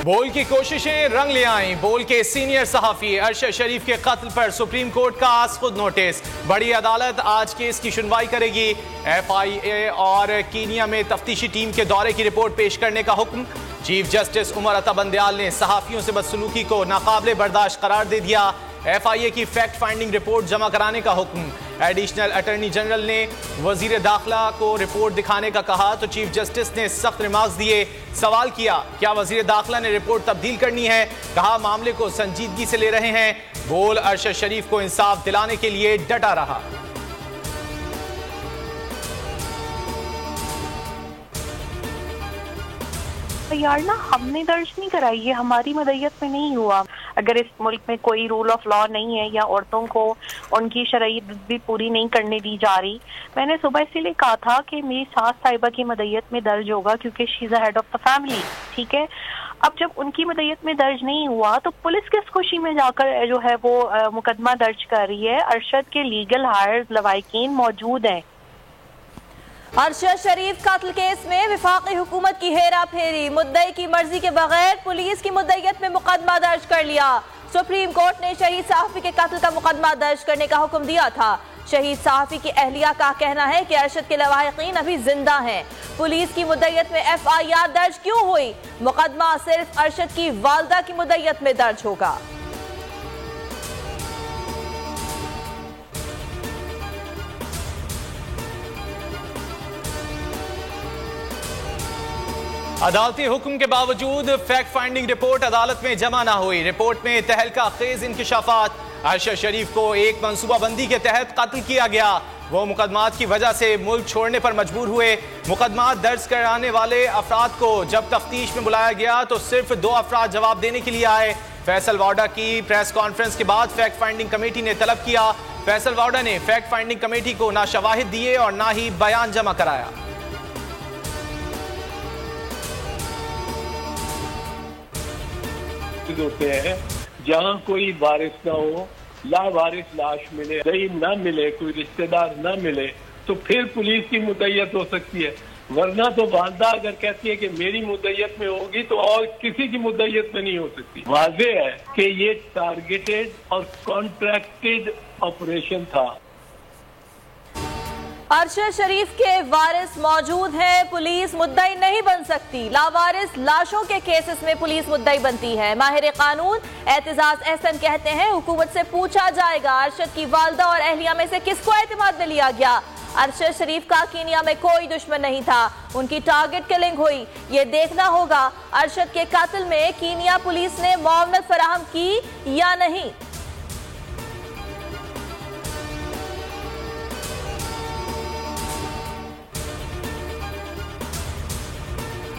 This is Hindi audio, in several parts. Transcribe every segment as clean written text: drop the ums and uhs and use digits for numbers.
बोल की कोशिशें रंग ले आईं। बोल के सीनियर सहाफी अरशद शरीफ के कत्ल पर सुप्रीम कोर्ट का आज खुद नोटिस। बड़ी अदालत आज केस की सुनवाई करेगी। FIA और कीनिया में तफ्तीशी टीम के दौरे की रिपोर्ट पेश करने का हुक्म। चीफ जस्टिस उमर अता बंदयाल ने सहाफियों से बदसलूकी को नाकाबिले बर्दाश्त करार दे दिया। FIA की फैक्ट फाइंडिंग रिपोर्ट जमा कराने का हुक्म। एडिशनल अटॉर्नी जनरल ने वजीर दाखिला को रिपोर्ट दिखाने का कहा तो चीफ जस्टिस ने सख्त रिमार्क्स दिए। सवाल किया क्या वजीर दाखिला ने रिपोर्ट तब्दील करनी है, कहा मामले को संजीदगी से ले रहे हैं। बोल अरशद शरीफ को इंसाफ दिलाने के लिए डटा रहा। यार ना हमने दर्ज नहीं कराई, ये हमारी मदयत में नहीं हुआ। अगर इस मुल्क में कोई रूल ऑफ लॉ नहीं है या औरतों को उनकी शरई भी पूरी नहीं करने दी जा रही, मैंने सुबह इसीलिए कहा था कि मेरी सास साहिबा की मदयत में दर्ज होगा क्योंकि she is the head of the family. ठीक है, अब जब उनकी मदयत में दर्ज नहीं हुआ तो पुलिस किस खुशी में जाकर जो है वो मुकदमा दर्ज कर रही है। अरशद के लीगल हायर्स लवाकिन मौजूद हैं। अरशद शरीफ कत्ल केस में विफाकी हुकूमत की हेरा फेरी, मुद्दई की मर्जी के बगैर पुलिस की मुद्दईयत में मुकदमा दर्ज कर लिया। सुप्रीम कोर्ट ने शहीद सहाफी के कत्ल का मुकदमा दर्ज करने का हुक्म दिया था। शहीद सहाफी की अहलिया का कहना है कि अरशद के लवाहिकीन अभी जिंदा हैं। पुलिस की मुद्दईयत में FIR दर्ज क्यों हुई? मुकदमा सिर्फ अरशद की वालदा की मुद्दईयत में दर्ज होगा। अदालती हुक्म के बावजूद फैक्ट फाइंडिंग रिपोर्ट अदालत में जमा ना हुई। रिपोर्ट में तहलका खेज इंकशाफात। अरशद शरीफ को एक मंसूबाबंदी के तहत कत्ल किया गया। वो मुकदमात की वजह से मुल्क छोड़ने पर मजबूर हुए। मुकदमात दर्ज कराने वाले अफराद को जब तफ्तीश में बुलाया गया तो सिर्फ 2 अफराद जवाब देने के लिए आए। फैसल वाडा की प्रेस कॉन्फ्रेंस के बाद फैक्ट फाइंडिंग कमेटी ने तलब किया। फैसल वाडा ने फैक्ट फाइंडिंग कमेटी को ना शवाहिद दिए और ना ही बयान जमा कराया। होते हैं जहाँ कोई वारिस ना हो, लावारिस लाश मिले, दही ना मिले, कोई रिश्तेदार ना मिले तो फिर पुलिस की मुद्दईयत हो सकती है। वरना तो वालदा अगर कहती है कि मेरी मुद्दईयत में होगी तो और किसी की मुद्दईयत में नहीं हो सकती। वाज़ेह है कि ये टारगेटेड और कॉन्ट्रैक्टेड ऑपरेशन था। अरशद शरीफ के वारिस मौजूद हैं, पुलिस मुद्दई नहीं बन सकती। लावारिस लाशों के केसेस में पुलिस मुद्दई बनती है। माहिर कानून एतजाज एहसन कहते हैं हुकूमत से पूछा जाएगा अरशद की वालदा और अहलिया में से किसको एतमाद में लिया गया। अरशद शरीफ का कीनिया में कोई दुश्मन नहीं था, उनकी टारगेट किलिंग हुई। ये देखना होगा अरशद के कत्ल में कीनिया पुलिस ने मुआवनत फराहम की या नहीं।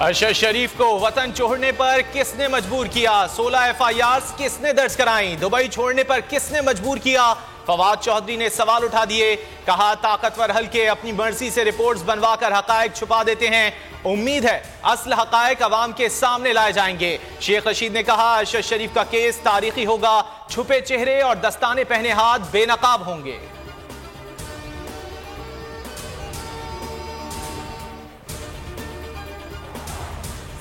अरशद शरीफ को वतन छोड़ने पर किसने मजबूर किया? 16 FIRs किसने दर्ज कराई? दुबई छोड़ने पर किसने मजबूर किया? फवाद चौधरी ने सवाल उठा दिए। कहा ताकतवर हल्के अपनी मर्जी से रिपोर्ट्स बनवाकर हकायक छुपा देते हैं। उम्मीद है असल हकायक अवाम के सामने लाए जाएंगे। शेख रशीद ने कहा अरशद शरीफ का केस तारीखी होगा। छुपे चेहरे और दस्ताने पहने हाथ बेनकाब होंगे।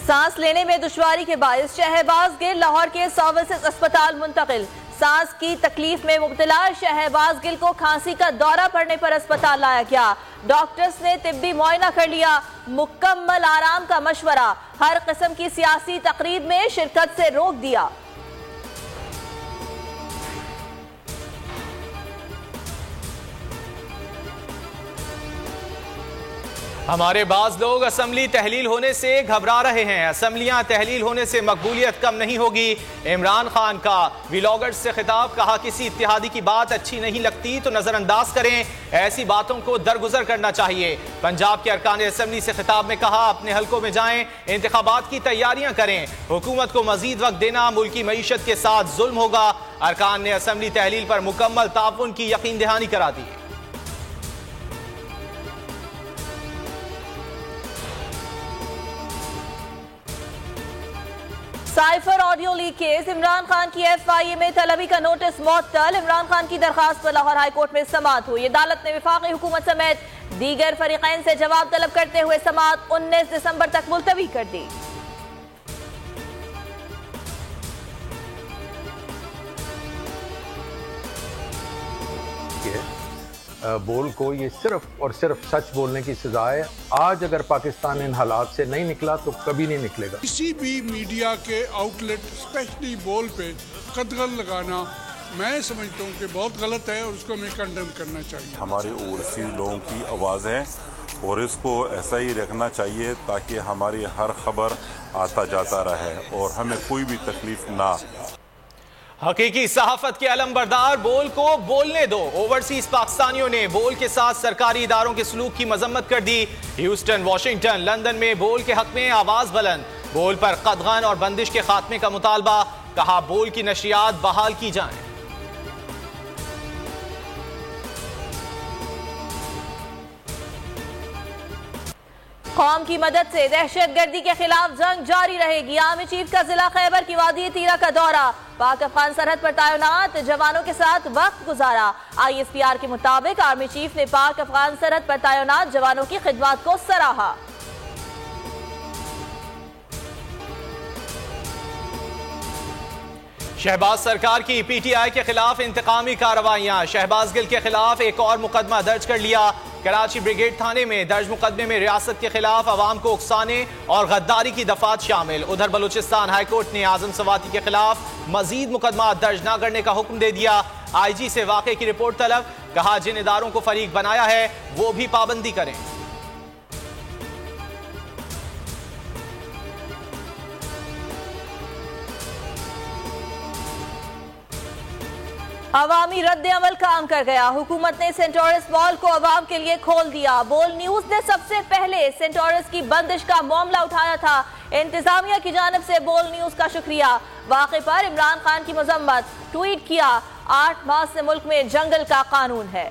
सांस लेने में दुश्वारी के बायस शहबाज गिल लाहौर के सर्विसेज अस्पताल मुंतकिल। सांस की तकलीफ में मुब्तला शहबाज गिल को खांसी का दौरा पड़ने पर अस्पताल लाया गया। डॉक्टर्स ने तिब्बी मुआयना कर लिया। मुकम्मल आराम का मशवरा। हर किस्म की सियासी तकरीब में शिरकत से रोक दिया। हमारे बाज लोग असम्बली तहलील होने से घबरा रहे हैं। असम्बलियां तहलील होने से मकबूलियत कम नहीं होगी। इमरान खान का व्लॉगर्स से खिताब। कहा किसी इत्तेहादी की बात अच्छी नहीं लगती तो नजरअंदाज करें, ऐसी बातों को दरगुजर करना चाहिए। पंजाब के अरकान असम्बली से खिताब में कहा अपने हलकों में जाएं, इंतखाबात की तैयारियां करें। हुकूमत को मजीद वक्त देना मुल्की मईशत के साथ जुल्म होगा। अरकान ने असम्बली तहलील पर मुकम्मल ताउन की यकीन दहानी करा दी। Cipher audio leak case. Imran Khan की FIA में तलबी का नोटिस मुअत्तल। इमरान खान की दरखास्त पर लाहौर हाई कोर्ट में समाअत हुई। अदालत ने वफाकी हुकूमत समेत दीगर फरीकैन से जवाब तलब करते हुए समाअत 19 दिसंबर तक मुलतवी कर दी। बोल को ये सिर्फ और सिर्फ सच बोलने की सजा है। आज अगर पाकिस्तान इन हालात से नहीं निकला तो कभी नहीं निकलेगा। किसी भी मीडिया के आउटलेट स्पेशली बोल पे कदगन लगाना मैं समझता हूँ कि बहुत गलत है और उसको हमें कंडेम करना चाहिए। हमारे ओवरसीज लोगों की आवाज़ है और इसको ऐसा ही रखना चाहिए ताकि हमारी हर खबर आता जाता रहे और हमें कोई भी तकलीफ ना। हकीकी सहाफत के अलमबरदार बोल को बोलने दो। ओवरसीज पाकिस्तानियों ने बोल के साथ सरकारी इदारों के सलूक की मजम्मत कर दी। ह्यूस्टन, वॉशिंगटन, लंदन में बोल के हक में आवाज बुलंद। बोल पर कदगन और बंदिश के खात्मे का मुतालबा। कहा बोल की नशरियात बहाल की जाएं। कौम की मदद से दहशतगर्दी के खिलाफ जंग जारी रहेगी। आर्मी चीफ का जिला खैबर की वादी तीरा का दौरा। पाक अफगान सरहद पर तैनात जवानों के साथ वक्त गुजारा। ISPR के मुताबिक आर्मी चीफ ने पाक अफगान सरहद पर तैनात जवानों की खिदमत को सराहा। शहबाज सरकार की PTI के खिलाफ इंतकामी कार्रवाइयां। शहबाज गिल के खिलाफ एक और मुकदमा दर्ज कर लिया। कराची ब्रिगेड थाने में दर्ज मुकदमे में रियासत के खिलाफ अवाम को उकसाने और गद्दारी की दफात शामिल। उधर बलूचिस्तान हाईकोर्ट ने आजम सवाती के खिलाफ मजीद मुकदमा दर्ज न करने का हुक्म दे दिया। IG से वाक़े की रिपोर्ट तलब। कहा जिन इदारों को फरीक बनाया है वो भी पाबंदी करें। अवामी रद्द अमल काम कर गया। हुकूमत ने सेंटोरस मॉल को अवाम के लिए खोल दिया। बोल न्यूज ने सबसे पहले सेंटोरस की बंदिश का मामला उठाया था। इंतजामिया की जानिब से बोल न्यूज का शुक्रिया। वाक़े पर इमरान खान की मजम्मत। ट्वीट किया 8 माह से मुल्क में जंगल का कानून है।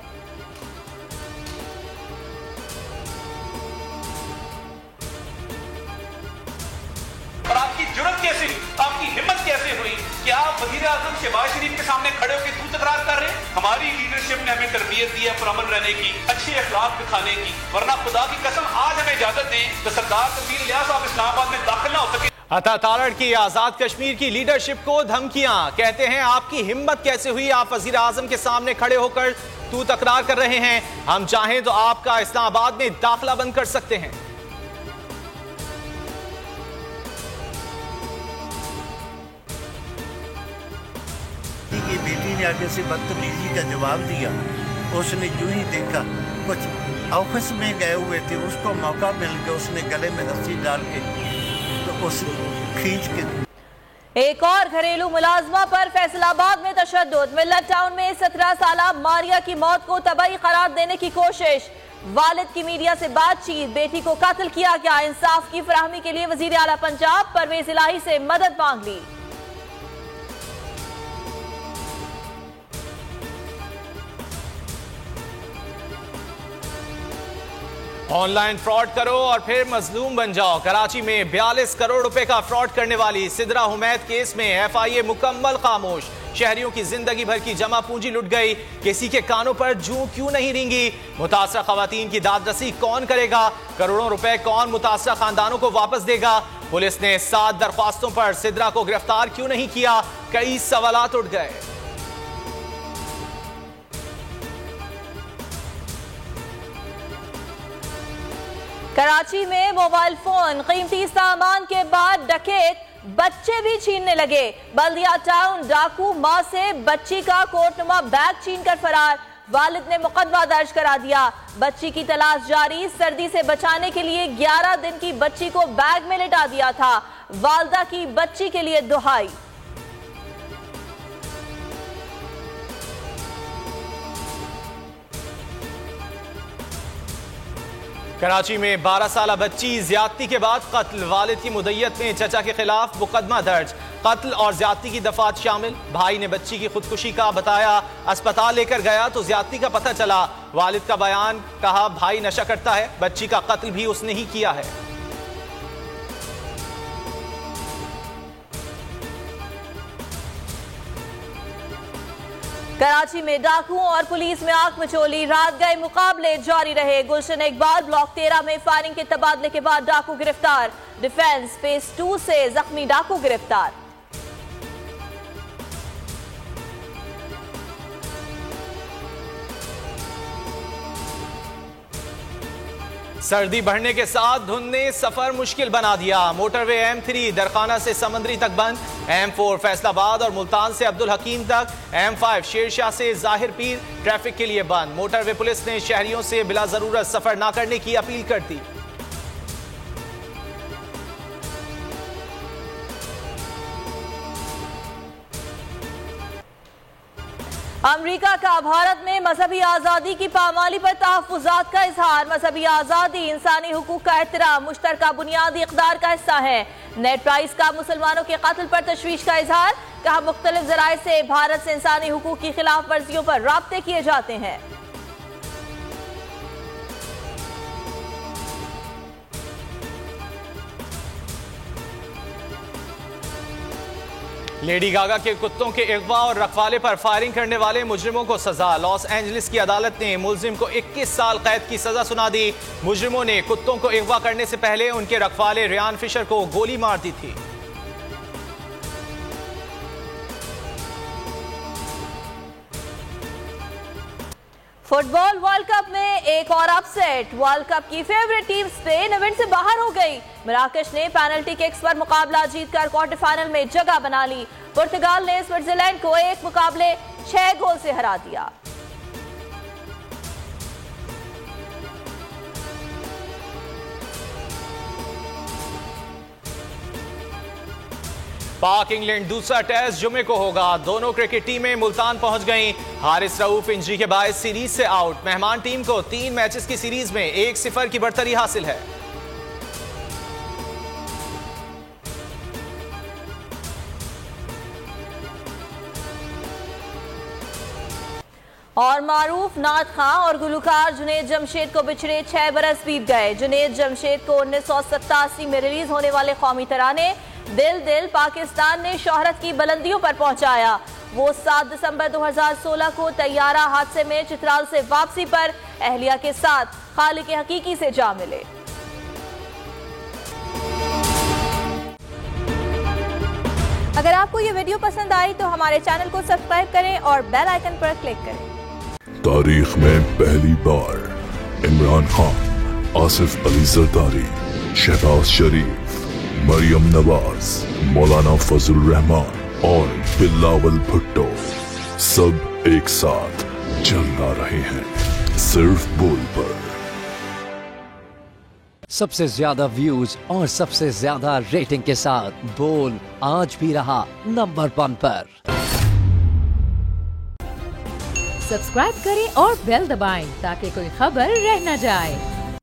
और आपकी जुर्रत कैसे हुई, आपकी हिम्मत कैसे हुई कि आप वज़ीर आज़म शहबाज शरीफ के सामने खड़े होकर तू तकरार कर रहे हैं। हमारी लीडरशिप ने हमें तरबियत दी है पुरअमन रहने की, अच्छे अखलाक दिखाने की, वरना खुदा की कसम आज हमें इजाजत दें तो सरदार तस्वीर इलियास साहब इस्लामाबाद में दाखिल ना हो सके। अता तारड़ की आजाद कश्मीर की लीडरशिप को धमकियां। कहते हैं आपकी हिम्मत कैसे हुई, आप वज़ीर आज़म के सामने खड़े होकर तू तकरार कर रहे हैं। हम चाहें तो आपका इस्लामाबाद में दाखिला बंद कर सकते हैं। की बेटी ने आगे से बदतमीजी का जवाब दिया। उसने यूं ही देखा कुछ ऑफिस में गए हुए थे, उसको मौका मिल गया, उसने गले में रस्सी डाल के तो उस खींच के। एक और घरेलू मुलाजमा पर फैसलाबाद में तशद्दुद। मिल्लत टाउन में 17 साला मारिया की मौत को तबाही करार देने की कोशिश। वालिद की मीडिया से बातचीत। बेटी को कत्ल किया गया। इंसाफ की फराहमी के लिए वजीर आला पंजाब परवेज इलाही से मदद मांग ली। ऑनलाइन फ्रॉड करो और फिर मजलूम बन जाओ। कराची में 42 करोड़ रुपए का फ्रॉड करने वाली सिदरा हुमैद केस में FIA मुकम्मल खामोश। शहरियों की जिंदगी भर की जमा पूंजी लुट गई। किसी के कानों पर जूं क्यों नहीं रेंगी। मुतासरा खवातीन की दादरसी कौन करेगा। करोड़ों रुपए कौन मुतासरा खानदानों को वापस देगा। पुलिस ने 7 दरख्वास्तों पर सिदरा को गिरफ्तार क्यों नहीं किया। कई सवालात उठ गए। कराची में मोबाइल फोन, कीमती सामान के बाद डकैत बच्चे भी छीनने लगे। बल्दिया टाउन डाकू मां से बच्ची का कोटनुमा बैग छीनकर फरार। वालिद ने मुकदमा दर्ज करा दिया। बच्ची की तलाश जारी। सर्दी से बचाने के लिए 11 दिन की बच्ची को बैग में लिटा दिया था। वालदा की बच्ची के लिए दुहाई। कराची में 12 साला बच्ची ज्यादती के बाद कत्ल। वालिद की मुद्दत में चचा के खिलाफ मुकदमा दर्ज। कत्ल और ज्यादती की दफात शामिल। भाई ने बच्ची की खुदकुशी का बताया। अस्पताल लेकर गया तो ज्यादती का पता चला। वालिद का बयान, कहा भाई नशा करता है, बच्ची का कत्ल भी उसने ही किया है। कराची में डाकुओं और पुलिस में आग मचोली। रात गए मुकाबले जारी रहे। गुलशन इकबाल ब्लॉक 13 में फायरिंग के तबादले के बाद डाकू गिरफ्तार। डिफेंस फेज 2 से जख्मी डाकू गिरफ्तार। सर्दी बढ़ने के साथ धुंध ने सफर मुश्किल बना दिया। मोटरवे M3 दरखाना से समंदरी तक बंद, M4 फैसलाबाद और मुल्तान से अब्दुल हकीम तक, M5 शेरशाह से जाहिर पीर ट्रैफिक के लिए बंद। मोटरवे पुलिस ने शहरियों से बिला जरूरत सफर न करने की अपील कर दी। अमेरिका का भारत में मजहबी आज़ादी की पामाली पर तहफ़्फ़ुज़ात का इजहार। मजहबी आज़ादी इंसानी हुकूक का एहतराम मुश्तरका बुनियादी इक़दार का हिस्सा है। नेट प्राइस का मुसलमानों के कत्ल पर तशवीश का इजहार। कहा, मुख्तलिफ ज़राए से भारत से इंसानी हुकूक की खिलाफ वर्जियों पर राब्ते किए जाते हैं। लेडी गागा के कुत्तों के अगवा और रखवाले पर फायरिंग करने वाले मुजरिमों को सजा। लॉस एंजलिस की अदालत ने मुलजिम को 21 साल कैद की सजा सुना दी। मुजरिमों ने कुत्तों को अगवा करने से पहले उनके रखवाले रियान फिशर को गोली मार दी थी। फुटबॉल वर्ल्ड कप में एक और अपसेट। वर्ल्ड कप की फेवरेट टीम स्पेन इवेंट से बाहर हो गई। मराकश ने पेनल्टी किक्स पर मुकाबला जीतकर क्वार्टर फाइनल में जगह बना ली। पुर्तगाल ने स्विट्जरलैंड को 1 मुकाबले 6 गोल से हरा दिया। पाक इंग्लैंड दूसरा टेस्ट जुमे को होगा। दोनों क्रिकेट टीमें मुल्तान पहुंच गईं। हारिस रऊफ इंजरी के बाद सीरीज से आउट। मेहमान टीम को 3 मैचेस की सीरीज में 1-0 की बढ़तरी हासिल है। और मारूफ नात खां और गुलकार जुनेद जमशेद को बिछड़े 6 बरस बीत गए। जुनेद जमशेद को 1987 में रिलीज होने वाले कौमी तराने दिल दिल पाकिस्तान ने शोहरत की बुलंदियों पर पहुंचाया। वो 7 दिसंबर 2016 को तैयारा हादसे में चित्राल से वापसी पर अहलिया के साथ खालिक हकीकी से जा मिले। अगर आपको ये वीडियो पसंद आई तो हमारे चैनल को सब्सक्राइब करें और बेल आइकन पर क्लिक करें। तारीख में पहली बार इमरान खान, आसिफ अली जरदारी, शहबाज शरीफ, मरियम नवाज, मौलाना फजल रहमान और बिलावल भुट्टो सब एक साथ जलना रहे हैं सिर्फ बोल पर। सबसे ज्यादा व्यूज और सबसे ज्यादा रेटिंग के साथ बोल आज भी रहा नंबर 1 पर। सब्सक्राइब करें और बेल दबाएं ताकि कोई खबर रह न जाए।